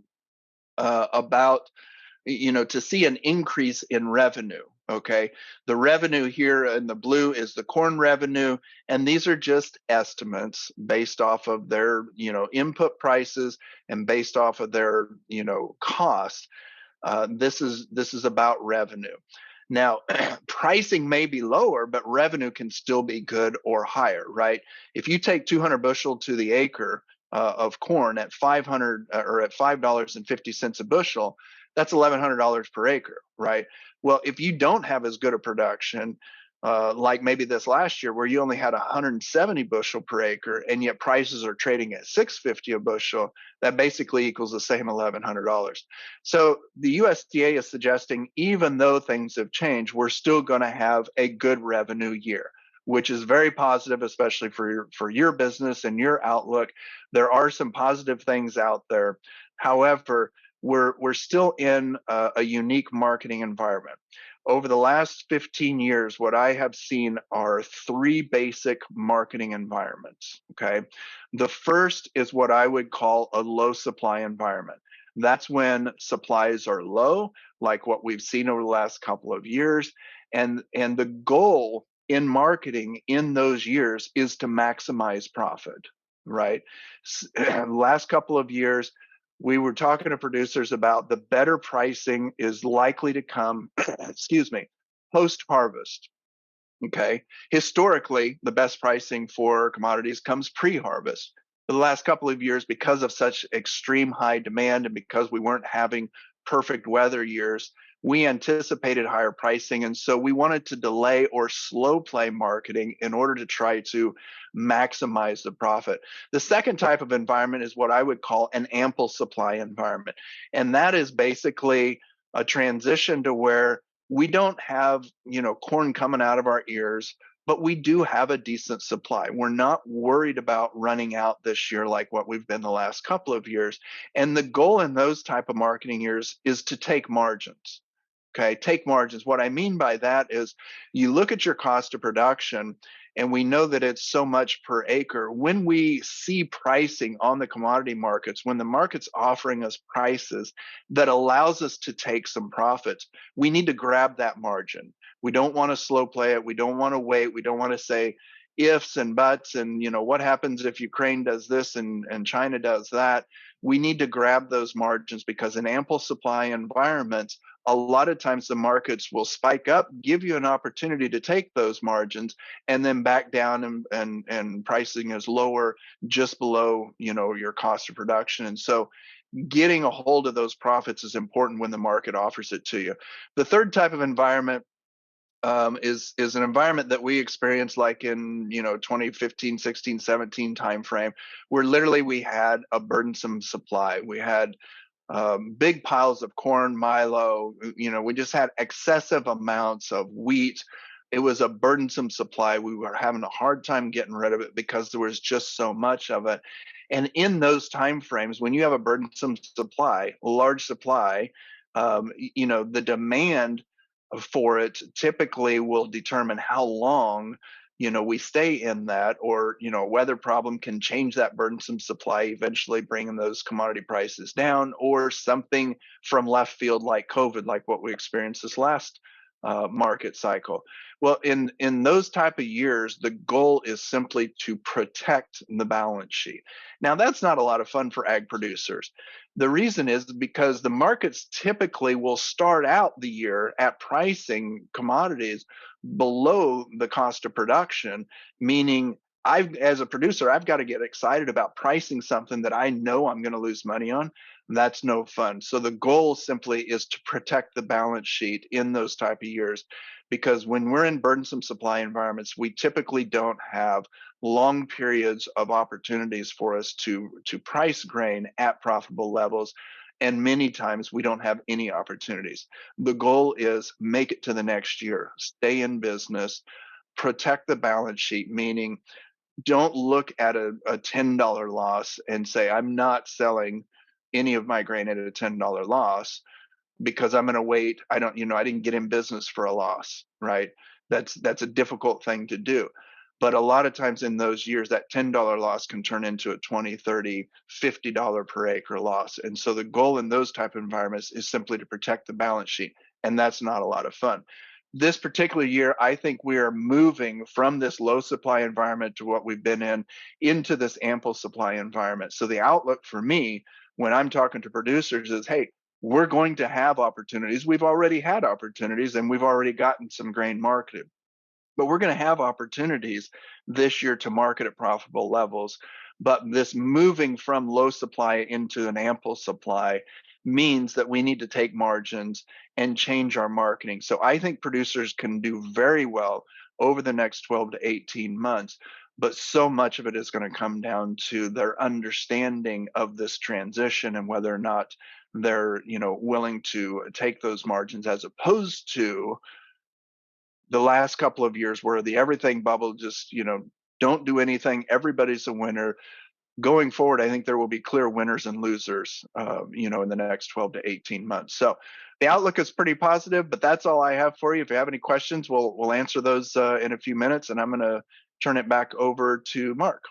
Speaker 3: to see an increase in revenue. Okay, the revenue here in the blue is the corn revenue, and these are just estimates based off of their input prices and based off of their costs. This is about revenue. Now, pricing may be lower, but revenue can still be good or higher, right? If you take 200 bushel to the acre of corn at 500 or at $5.50 a bushel, that's $1,100 per acre, right? Well, if you don't have as good a production, like maybe this last year where you only had 170 bushel per acre, and yet prices are trading at $650 a bushel, that basically equals the same $1,100. So the USDA is suggesting, even though things have changed, we're still going to have a good revenue year, which is very positive, especially for your business and your outlook. There are some positive things out there. However, we're still in a unique marketing environment. Over the last 15 years, what I have seen are 3 basic marketing environments. Okay, the first is what I would call a low supply environment. That's when supplies are low, like what we've seen over the last couple of years, and the goal in marketing in those years is to maximize profit, right? Last couple of years, we were talking to producers about the better pricing is likely to come, post-harvest. Okay. Historically, the best pricing for commodities comes pre-harvest. For the last couple of years, because of such extreme high demand and because we weren't having perfect weather years, we anticipated higher pricing. And so we wanted to delay or slow play marketing in order to try to maximize the profit. The second type of environment is what I would call an ample supply environment. And that is basically a transition to where we don't have, corn coming out of our ears, but we do have a decent supply. We're not worried about running out this year like what we've been the last couple of years. And the goal in those type of marketing years is to take margins. Okay, take margins. What I mean by that is you look at your cost of production, and we know that it's so much per acre. When we see pricing on the commodity markets, when the market's offering us prices that allows us to take some profits, we need to grab that margin. We don't want to slow play it. We don't want to wait. We don't want to say ifs and buts and what happens if Ukraine does this and China does that. We need to grab those margins because in ample supply environments, a lot of times the markets will spike up, give you an opportunity to take those margins, and then back down and pricing is lower, just below your cost of production. And so getting a hold of those profits is important when the market offers it to you. The third type of environment is an environment that we experienced like in 2015, 16, 17 timeframe, where literally we had a burdensome supply. We had big piles of corn, milo, we just had excessive amounts of wheat. It was a burdensome supply. We were having a hard time getting rid of it because there was just so much of it. And in those time frames, when you have a burdensome supply, a large supply, the demand for it typically will determine how long we stay in that, or a weather problem can change that burdensome supply, eventually bringing those commodity prices down, or something from left field like COVID, like what we experienced this last market cycle. Well, in those type of years, the goal is simply to protect the balance sheet. Now, that's not a lot of fun for ag producers. The reason is because the markets typically will start out the year at pricing commodities below the cost of production, meaning as a producer, I've got to get excited about pricing something that I know I'm going to lose money on. That's no fun. So the goal simply is to protect the balance sheet in those type of years, because when we're in burdensome supply environments, we typically don't have long periods of opportunities for us to price grain at profitable levels. And many times we don't have any opportunities. The goal is make it to the next year, stay in business, protect the balance sheet, meaning don't look at a $10 loss and say, I'm not selling any of my grain at a $10 loss because I'm going to wait. I didn't get in business for a loss, right? That's a difficult thing to do. But a lot of times in those years, that $10 loss can turn into a $20, $30, $50 per acre loss. And so the goal in those type of environments is simply to protect the balance sheet. And that's not a lot of fun. This particular year, I think we are moving from this low supply environment to what we've been in into this ample supply environment. So the outlook for me, when I'm talking to producers, is, hey, we're going to have opportunities. We've already had opportunities and we've already gotten some grain marketed. But we're going to have opportunities this year to market at profitable levels. But this moving from low supply into an ample supply means that we need to take margins and change our marketing. So I think producers can do very well over the next 12 to 18 months. But so much of it is going to come down to their understanding of this transition and whether or not they're, willing to take those margins, as opposed to the last couple of years where the everything bubble, just, don't do anything. Everybody's a winner. Going forward, I think there will be clear winners and losers, in the next 12 to 18 months. So the outlook is pretty positive, but that's all I have for you. If you have any questions, we'll answer those in a few minutes, and I'm going to turn it back over to Mark.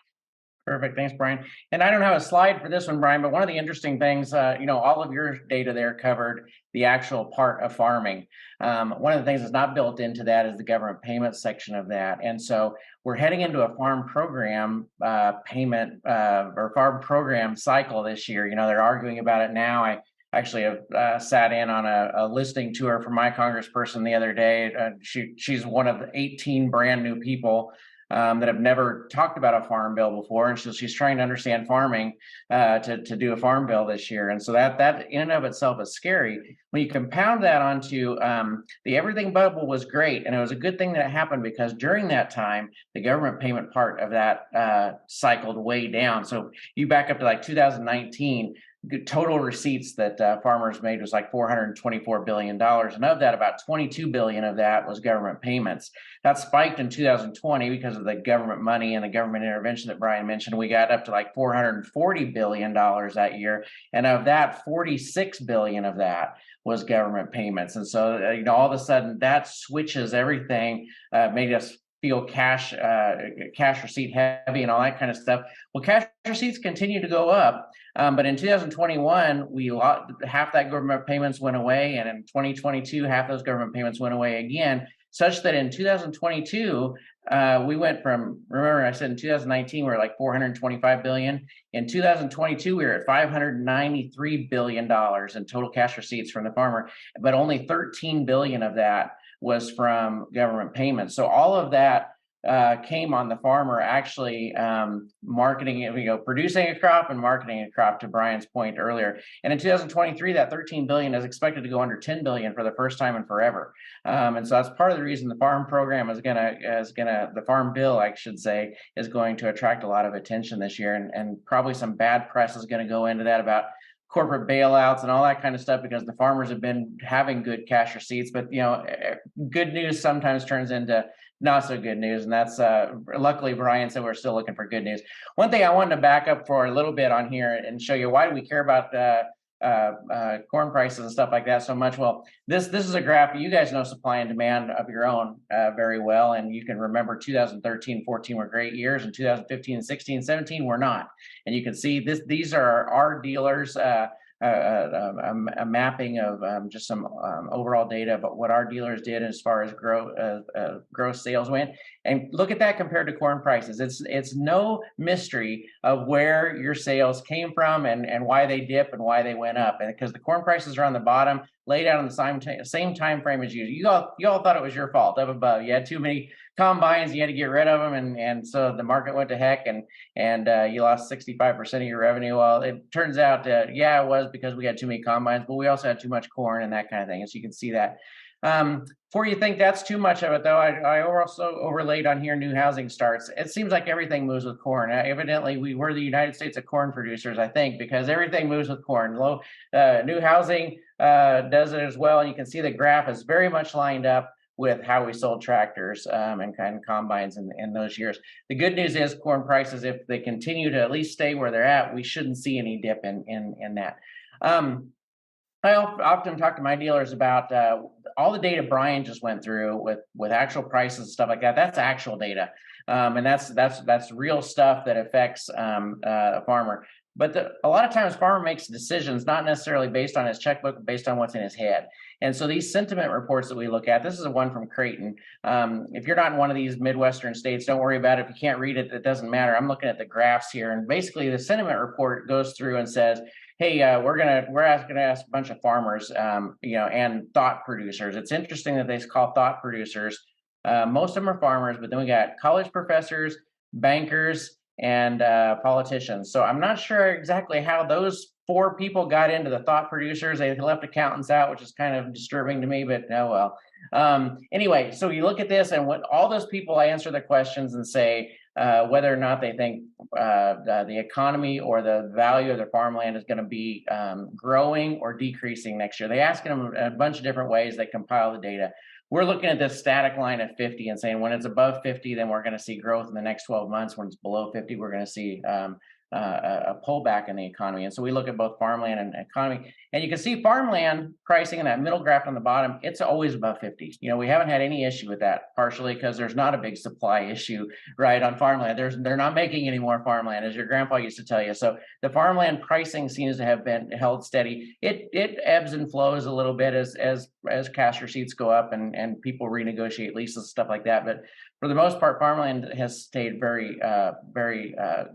Speaker 2: Perfect. Thanks, Brian. And I don't have a slide for this one, Brian, but one of the interesting things, all of your data there covered the actual part of farming. One of the things that's not built into that is the government payment section of that. And so we're heading into a farm program payment or farm program cycle this year. They're arguing about it now. I actually have sat in on a listening tour for my congressperson the other day. She's one of the 18 brand new people that have never talked about a farm bill before, and so she's trying to understand farming to do a farm bill this year. And so that in and of itself is scary. When you compound that onto the everything bubble was great, and it was a good thing that it happened because during that time the government payment part of that cycled way down. So you back up to like 2019. Total receipts that farmers made was like $424 billion. And of that, about 22 billion of that was government payments. That spiked in 2020 because of the government money and the government intervention that Brian mentioned. We got up to like $440 billion that year. And of that, 46 billion of that was government payments. And so, all of a sudden that switches everything, made us feel cash receipt heavy and all that kind of stuff. Well, cash receipts continue to go up, but in 2021, half that government payments went away, and in 2022, half those government payments went away again, such that in 2022, we went from, remember I said in 2019, we were like 425 billion. In 2022, we were at $593 billion in total cash receipts from the farmer, but only 13 billion of that was from government payments. So all of that came on the farmer actually marketing it, producing a crop and marketing a crop, to Brian's point earlier. And in 2023, that 13 billion is expected to go under 10 billion for the first time in forever. And so that's part of the reason the farm program the farm bill, I should say, is going to attract a lot of attention this year. And probably some bad press is going to go into that about corporate bailouts and all that kind of stuff, because the farmers have been having good cash receipts, but good news sometimes turns into not so good news. And that's luckily Brian said we're still looking for good news. One thing I wanted to back up for a little bit on here and show you why do we care about corn prices and stuff like that so much. Well, this is a graph. You guys know supply and demand of your own very well, and you can remember 2013, 14 were great years, and 2015, 16, 17 were not. And you can see these are our dealers. A mapping of just some overall data about what our dealers did as far as gross sales went, and look at that compared to corn prices. It's no mystery of where your sales came from and why they dip and why they went up, and because the corn prices are on the bottom, laid out on the same time frame as you. You all thought it was your fault up above. You had too many combines, you had to get rid of them, and so the market went to heck, and you lost 65% of your revenue. Well, it turns out that it was because we had too many combines, but we also had too much corn and that kind of thing. And so you can see that. Before you think that's too much of it, though, I also overlaid on here new housing starts. It seems like everything moves with corn. Evidently, we're the United States of corn producers, I think, because everything moves with corn. New housing does it as well, and you can see the graph is very much lined up with how we sold tractors and kind of combines in those years. The good news is corn prices, if they continue to at least stay where they're at, we shouldn't see any dip in that. I often talk to my dealers about all the data Brian just went through with actual prices and stuff like that. That's actual data, and that's real stuff that affects a farmer. But a lot of times, farmer makes decisions not necessarily based on his checkbook, but based on what's in his head. And so these sentiment reports that we look at, this is one from Creighton. If you're not in one of these Midwestern states, don't worry about it. If you can't read it, it doesn't matter. I'm looking at the graphs here, and basically the sentiment report goes through and says, hey, we're gonna ask a bunch of farmers, and thought producers. It's interesting that they call thought producers. Most of them are farmers, but then we got college professors, bankers, and politicians. So I'm not sure exactly how those four people got into the thought producers. They left accountants out, which is kind of disturbing to me, but oh well. Anyway, so you look at this, and what all those people, I answer the questions and say whether or not they think the economy or the value of their farmland is going to be growing or decreasing next year. They ask them a bunch of different ways. They compile the data. We're looking at this static line at 50 and saying when it's above 50, then we're going to see growth in the next 12 months. When it's below 50, we're going to see a pullback in the economy. And so we look at both farmland and economy, and you can see farmland pricing in that middle graph on the bottom, it's always above 50. We haven't had any issue with that, partially because there's not a big supply issue, right, on farmland. They're not making any more farmland, as your grandpa used to tell you. So the farmland pricing seems to have been held steady. It ebbs and flows a little bit as cash receipts go up and people renegotiate leases, stuff like that. But For the most part, farmland has stayed very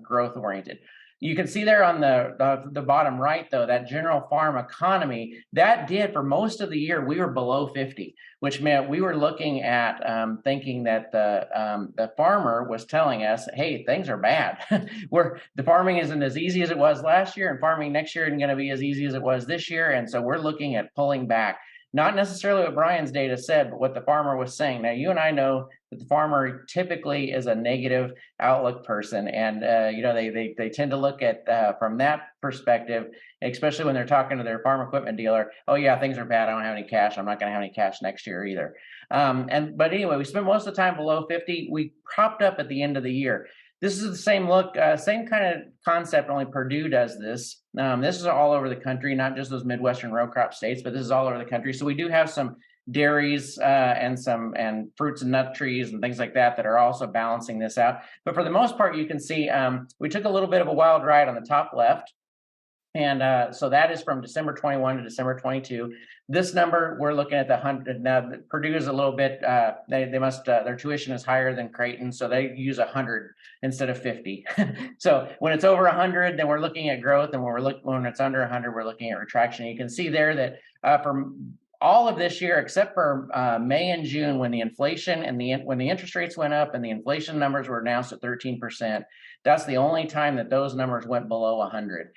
Speaker 2: growth oriented. You can see there on the bottom right, though, that general farm economy, that did for most of the year, we were below 50, which meant we were looking at thinking that the farmer was telling us, hey, things are bad. The farming isn't as easy as it was last year, and farming next year isn't going to be as easy as it was this year. And so we're looking at pulling back. Not necessarily what Brian's data said, but what the farmer was saying. Now, you and I know that the farmer typically is a negative outlook person, and they tend to look at from that perspective, especially when they're talking to their farm equipment dealer. Oh yeah, things are bad. I don't have any cash. I'm not going to have any cash next year either. But anyway, we spent most of the time below 50. We propped up at the end of the year. This is the same look, same kind of concept, only Purdue does this. This is all over the country, not just those Midwestern row crop states, but this is all over the country. So we do have some dairies and fruits and nut trees and things like that are also balancing this out. But for the most part, you can see we took a little bit of a wild ride on the top left. And so that is from December 21 to December 22. This number, we're looking at the 100. Now, Purdue is a little bit, they must, their tuition is higher than Creighton, so they use 100 instead of 50. So when it's over 100, then we're looking at growth, and when it's under 100, we're looking at retraction. You can see there that from all of this year, except for May and June, when the inflation and when the interest rates went up and the inflation numbers were announced at 13%, that's the only time that those numbers went below 100.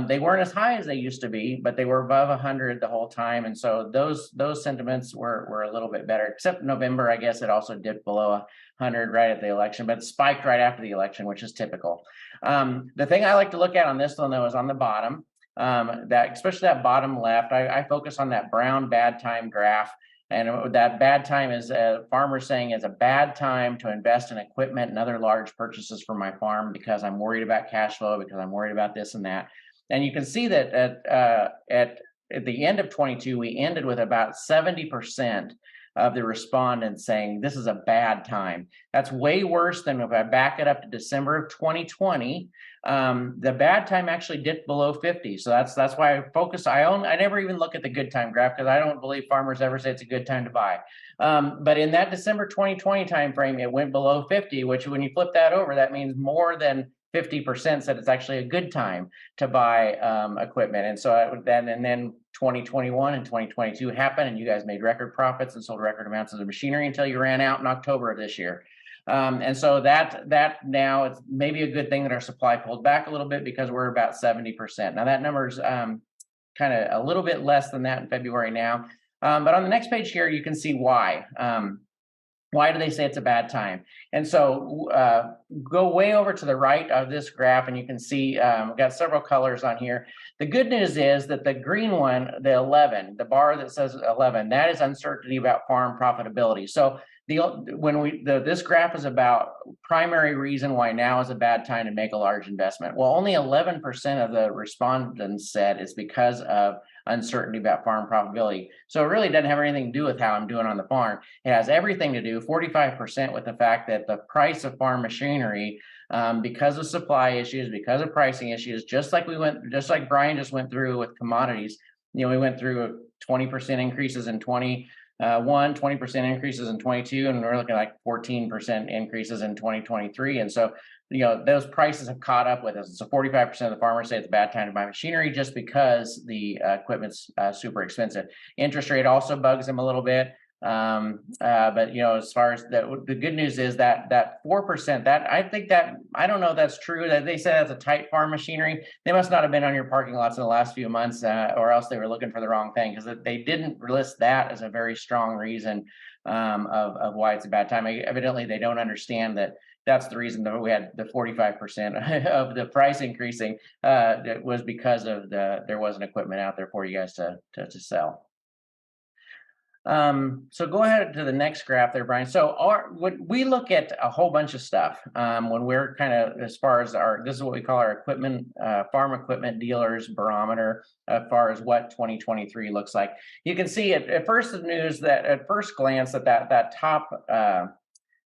Speaker 2: They weren't as high as they used to be, but they were above 100 the whole time. And so those sentiments were a little bit better, except November. I guess it also dipped below 100 right at the election, but it spiked right after the election, which is typical. The thing I like to look at on this one, though, is on the bottom. That especially that bottom left, I focus on that brown bad time graph. And that bad time is farmers saying it's a bad time to invest in equipment and other large purchases for my farm because I'm worried about cash flow, because I'm worried about this and that. And you can see that at the end of 22, we ended with about 70% of the respondents saying this is a bad time. That's way worse than if I back it up to December of 2020. The bad time actually dipped below 50. So that's why I focus. I never even look at the good time graph because I don't believe farmers ever say it's a good time to buy. But in that December 2020 timeframe, it went below 50, which when you flip that over, that means more than 50% said it's actually a good time to buy equipment. And so then 2021 and 2022 happened, and you guys made record profits and sold record amounts of the machinery until you ran out in October of this year. And so that now it's maybe a good thing that our supply pulled back a little bit because we're about 70%. Now that number's kind of a little bit less than that in February now. But on the next page here, you can see why. Why do they say it's a bad time? And so go way over to the right of this graph, and you can see we've got several colors on here. The good news is that the green one, the 11, the bar that says 11, that is uncertainty about farm profitability. So this graph is about primary reason why now is a bad time to make a large investment. Well, only 11% of the respondents said it's because of uncertainty about farm profitability. So it really doesn't have anything to do with how I'm doing on the farm. It has everything to do, 45%, with the fact that the price of farm machinery, because of supply issues, because of pricing issues, just like Brian just went through with commodities. We went through 20% increases in 20% increases in 22, and we're looking at like 14% increases in 2023. And so, those prices have caught up with us. So 45% of the farmers say it's a bad time to buy machinery just because the equipment's super expensive. Interest rate also bugs them a little bit. But as far as the good news is that 4%, I don't know if that's true. That they say that's a tight farm machinery. They must not have been on your parking lots in the last few months, or else they were looking for the wrong thing, because they didn't list that as a very strong reason of why it's a bad time. Evidently, they don't understand that that's the reason that we had the 45% of the price increasing. That was because of there wasn't equipment out there for you guys to sell. So go ahead to the next graph there, Brian. So we look at a whole bunch of stuff when we're kind of, as far as this is what we call our equipment, farm equipment dealers barometer, as far as what 2023 looks like. You can see at first glance that top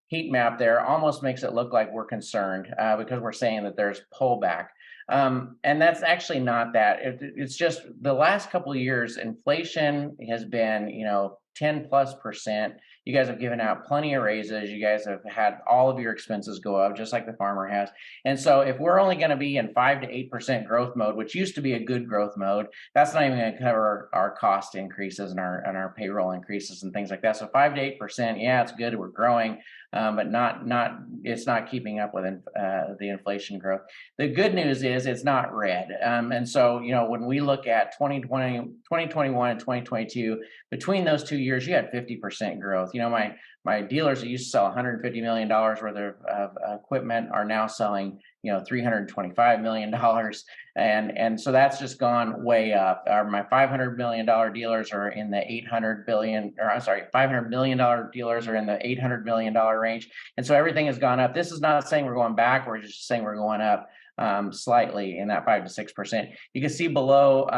Speaker 2: heat map there almost makes it look like we're concerned because we're saying that there's pullback. And that's actually not that. It's just the last couple of years, inflation has been, 10+%. You guys have given out plenty of raises. You guys have had all of your expenses go up, just like the farmer has. And so if we're only going to be in 5 to 8% growth mode, which used to be a good growth mode, that's not even going to cover our cost increases and our payroll increases and things like that. So 5 to 8%, yeah, it's good. We're growing, but it's not keeping up with the inflation growth. The good news is it's not red. And so, when we look at 2021 and 2022, between those 2 years, you had 50% growth. My dealers that used to sell $150 million worth of equipment are now selling, $325 million. And so that's just gone way up. My $500 million dealers are in the $500 million dealers are in the $800 million range. And so everything has gone up. This is not saying we're going backwards, it's just saying we're going up slightly in that 5 to 6%. You can see below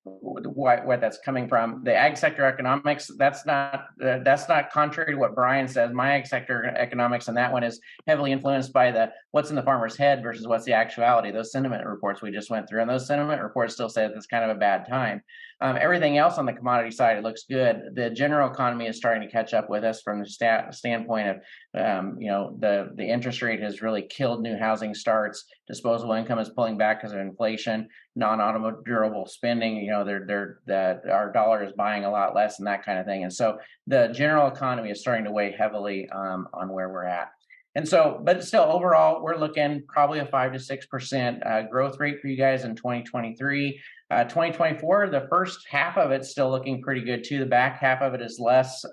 Speaker 2: what that's coming from. The ag sector economics, that's not contrary to what Brian says. My ag sector economics, and that one is heavily influenced by what's in the farmer's head versus what's the actuality. Those sentiment reports we just went through, and those sentiment reports still say that it's kind of a bad time. Everything else on the commodity side, it looks good. The general economy is starting to catch up with us from the standpoint of, the interest rate has really killed new housing starts. Disposable income is pulling back because of inflation. Non-automotive durable spending, our dollar is buying a lot less and that kind of thing. And so the general economy is starting to weigh heavily on where we're at. And so, but still, overall, we're looking probably a 5 to 6% growth rate for you guys in 2023. 2024, the first half of it's still looking pretty good too. The back half of it is less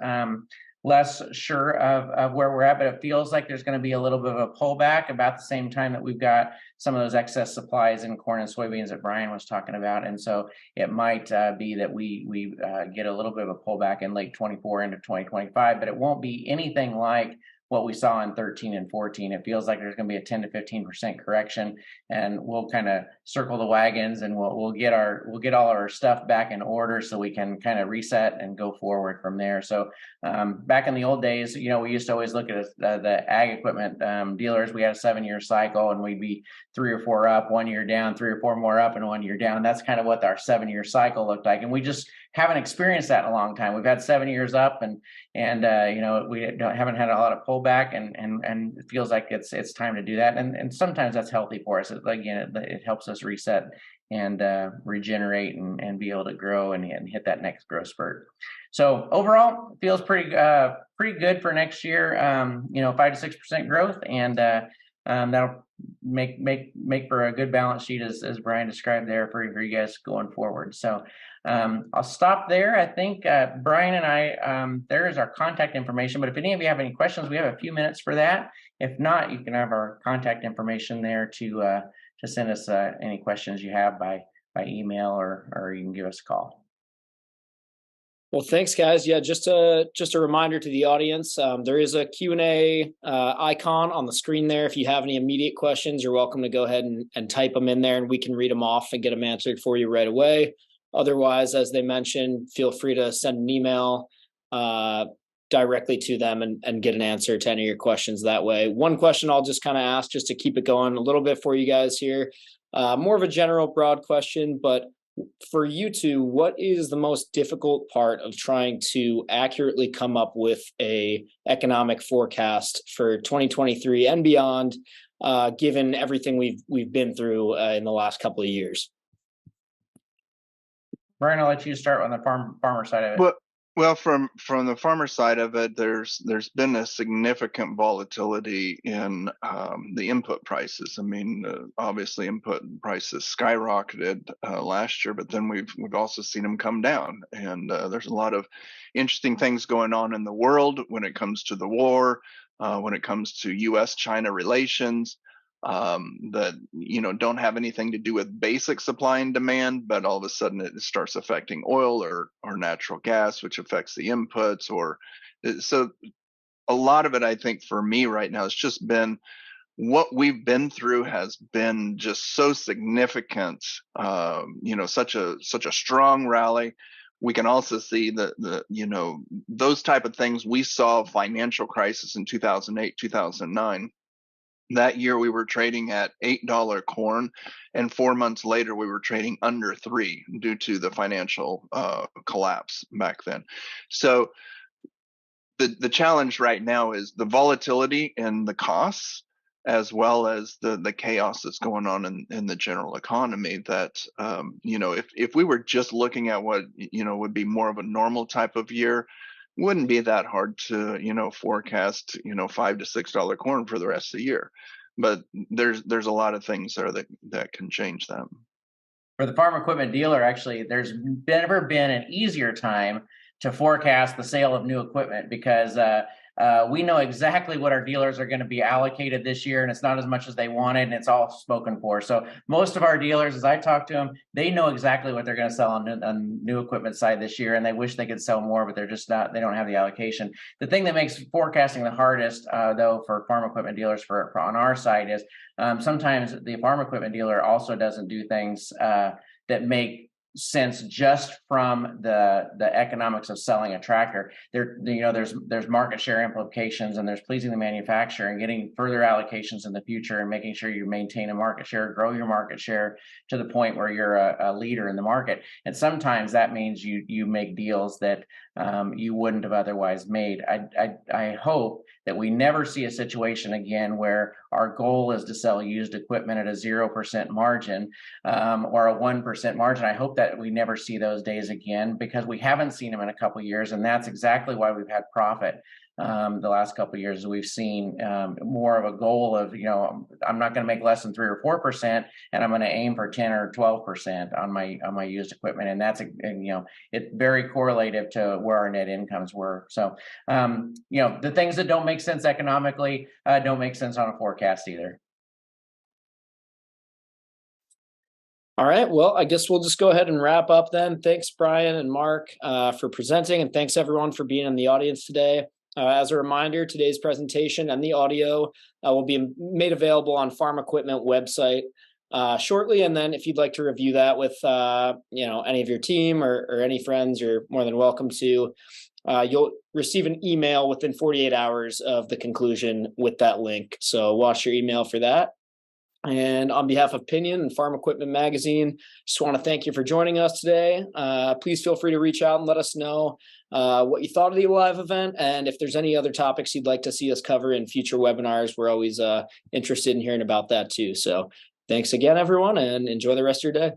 Speaker 2: sure of where we're at, but it feels like there's going to be a little bit of a pullback about the same time that we've got some of those excess supplies in corn and soybeans that Brian was talking about. And so it might be that we get a little bit of a pullback in late 24 into 2025, but it won't be anything like what we saw in 13 and 14. It feels like there's going to be a 10 to 15% correction, and we'll kind of circle the wagons, and we'll get all of our stuff back in order so we can kind of reset and go forward from there. So back in the old days, we used to always look at the ag equipment dealers. We had a 7-year cycle, and we'd be 3 or 4 up, 1 year down, 3 or 4 more up, and 1 year down. That's kind of what our 7-year cycle looked like, and we just haven't experienced that in a long time. We've had 7 years up, and we haven't had a lot of pullback, and it feels like it's time to do that. And sometimes that's healthy for us. It helps us reset and regenerate and be able to grow and hit that next growth spurt. So overall, it feels pretty good for next year. 5 to 6% growth, and that'll make for a good balance sheet as Brian described there for you guys going forward. So I'll stop there. I think Brian and I, there is our contact information, but if any of you have any questions, we have a few minutes for that. If not, you can have our contact information there to send us any questions you have by email, or you can give us a call.
Speaker 1: Well, thanks, guys. Yeah, just a reminder to the audience, there is a Q&A icon on the screen there. If you have any immediate questions, you're welcome to go ahead and type them in there, and we can read them off and get them answered for you right away. Otherwise, as they mentioned, feel free to send an email directly to them and get an answer to any of your questions that way. One question I'll just kind of ask just to keep it going a little bit for you guys here. More of a general broad question, but for you two, what is the most difficult part of trying to accurately come up with a economic forecast for 2023 and beyond, given everything we've been through in the last couple of years?
Speaker 2: Brian, I'll let you start on the farmer side of it.
Speaker 3: Well, from the farmer side of it, there's been a significant volatility in the input prices. I mean, obviously input prices skyrocketed last year, but then we've also seen them come down. And there's a lot of interesting things going on in the world when it comes to the war, when it comes to U.S.-China relations. That don't have anything to do with basic supply and demand, but all of a sudden it starts affecting oil or natural gas, which affects the inputs. So a lot of it, I think, for me right now, has just been what we've been through has been just so significant. Such a strong rally. We can also see those type of things. We saw financial crisis in 2008, 2009. That year we were trading at $8 corn, and 4 months later we were trading under 3 due to the financial collapse back then. So the challenge right now is the volatility and the costs, as well as the chaos that's going on in the general economy. That if we were just looking at what would be more of a normal type of year, wouldn't be that hard to forecast $5 to $6 corn for the rest of the year. But there's a lot of things there that can change that.
Speaker 2: For the farm equipment dealer, actually, there's never been an easier time to forecast the sale of new equipment, because we know exactly what our dealers are going to be allocated this year, and it's not as much as they wanted, and it's all spoken for. So most of our dealers, as I talk to them, they know exactly what they're going to sell on new equipment side this year, and they wish they could sell more, but they're just not. They don't have the allocation. The thing that makes forecasting the hardest, though, for farm equipment dealers for on our side is sometimes the farm equipment dealer also doesn't do things that make sense just from the economics of selling a tractor. There's market share implications, and there's pleasing the manufacturer and getting further allocations in the future, and making sure you maintain a market share, grow your market share to the point where you're a leader in the market. And sometimes that means you make deals that you wouldn't have otherwise made. I hope that we never see a situation again where our goal is to sell used equipment at a 0% margin or a 1% margin. I hope that we never see those days again, because we haven't seen them in a couple of years, and that's exactly why we've had profit. The last couple of years, we've seen more of a goal of, I'm not going to make less than 3 or 4%, and I'm going to aim for 10 or 12% on my used equipment, and that's it's very correlative to where our net incomes were. So the things that don't make sense economically don't make sense on a forecast either.
Speaker 1: All right, well, I guess we'll just go ahead and wrap up then. Thanks, Brian and Mark, for presenting, and thanks everyone for being in the audience today. As a reminder, today's presentation and the audio will be made available on Farm Equipment website shortly. And then if you'd like to review that with any of your team or any friends, you're more than welcome to. You'll receive an email within 48 hours of the conclusion with that link. So watch your email for that. And on behalf of Pinion and Farm Equipment Magazine, just want to thank you for joining us today. Please feel free to reach out and let us know what you thought of the live event. And if there's any other topics you'd like to see us cover in future webinars, we're always interested in hearing about that too. So thanks again, everyone, and enjoy the rest of your day.